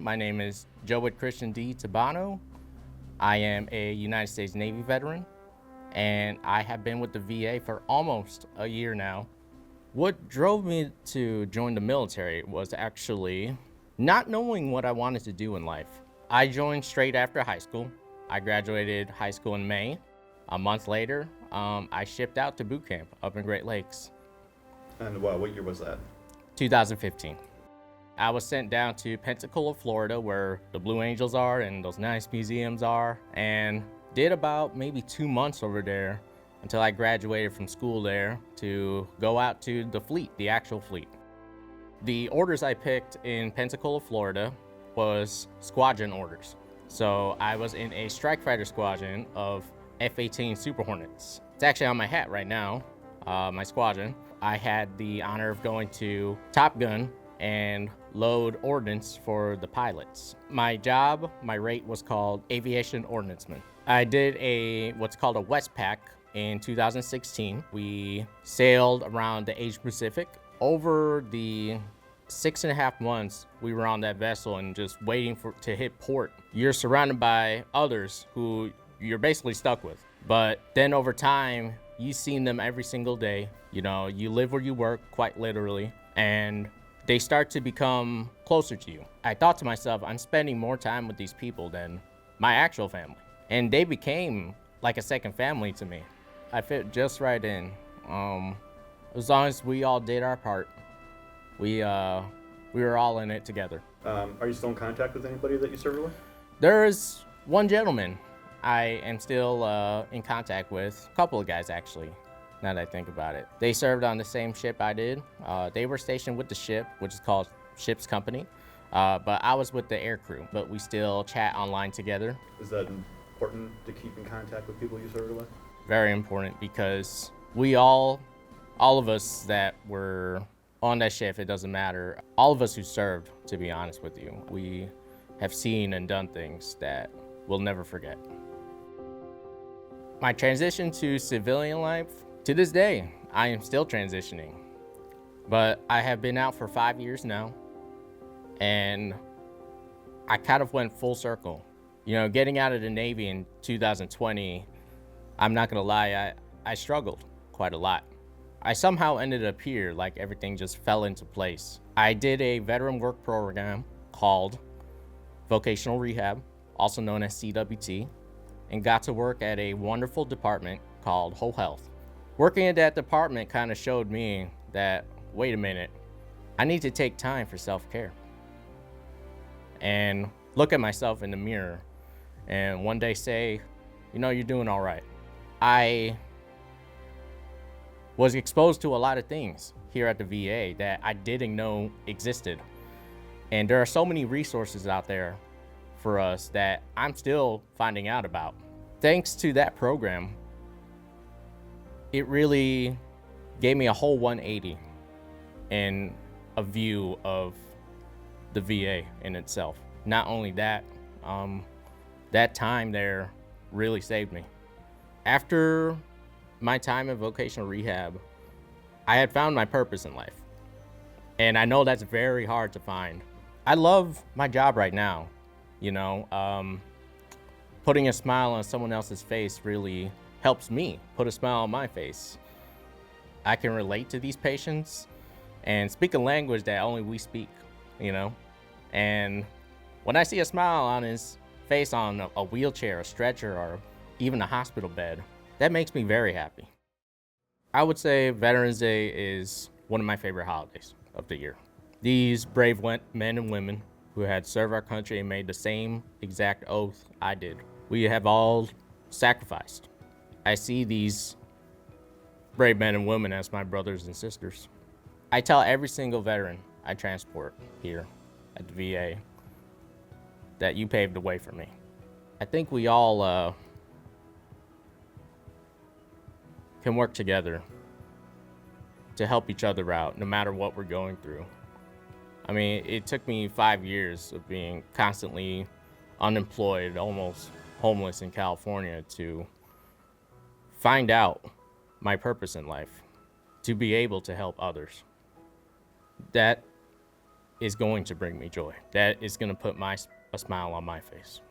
My name is Joe Christian D. Tabano. I am a United States Navy veteran, and I have been with the VA for almost a year now. What drove me to join the military was actually not knowing what I wanted to do in life. I joined straight after high school. I graduated high school in May. A month later, I shipped out to boot camp up in Great Lakes. And what year was that? 2015. I was sent down to Pensacola, Florida, where the Blue Angels are and those nice museums are, and did about maybe 2 months over there until I graduated from school there to go out to the fleet, the actual fleet. The orders I picked in Pensacola, Florida was squadron orders. So I was in a strike fighter squadron of F-18 Super Hornets. It's actually on my hat right now, my squadron. I had the honor of going to Top Gun and load ordnance for the pilots. My job, my rate was called Aviation Ordnanceman. I did what's called a Westpac in 2016. We sailed around the Asia Pacific. Over the 6.5 months we were on that vessel and just waiting to hit port, you're surrounded by others who you're basically stuck with. But then over time, you've seen them every single day. You know, you live where you work, quite literally, and they start to become closer to you. I thought to myself, I'm spending more time with these people than my actual family. And they became like a second family to me. I fit just right in. As long as we all did our part, we were all in it together. Are you still in contact with anybody that you served with? There is one gentleman I am still in contact with, a couple of guys actually, now that I think about it. They served on the same ship I did. They were stationed with the ship, which is called Ship's Company, but I was with the air crew, but we still chat online together. Is that important to keep in contact with people you served with? Very important, because we all of us that were on that ship, it doesn't matter, all of us who served, to be honest with you, we have seen and done things that we'll never forget. My transition to civilian life, to this day, I am still transitioning. But I have been out for 5 years now, and I kind of went full circle. You know, getting out of the Navy in 2020, I'm not gonna lie, I struggled quite a lot. I somehow ended up here, like everything just fell into place. I did a veteran work program called Vocational Rehab, also known as CWT, and got to work at a wonderful department called Whole Health. Working at that department kind of showed me that, wait a minute, I need to take time for self-care and look at myself in the mirror and one day say, you know, you're doing all right. I was exposed to a lot of things here at the VA that I didn't know existed. And there are so many resources out there for us that I'm still finding out about. Thanks to that program, it really gave me a whole 180 and a view of the VA in itself. Not only that, that time there really saved me. After my time in vocational rehab, I had found my purpose in life. And I know that's very hard to find. I love my job right now. You know, putting a smile on someone else's face really helps me put a smile on my face. I can relate to these patients and speak a language that only we speak, you know? And when I see a smile on his face on a wheelchair, a stretcher, or even a hospital bed, that makes me very happy. I would say Veterans Day is one of my favorite holidays of the year. These brave men and women who had served our country and made the same exact oath I did. We have all sacrificed. I see these brave men and women as my brothers and sisters. I tell every single veteran I transport here at the VA that you paved the way for me. I think we all can work together to help each other out no matter what we're going through. I mean, it took me 5 years of being constantly unemployed, almost homeless in California, to find out my purpose in life, to be able to help others. That is going to bring me joy. That is going to put a smile on my face.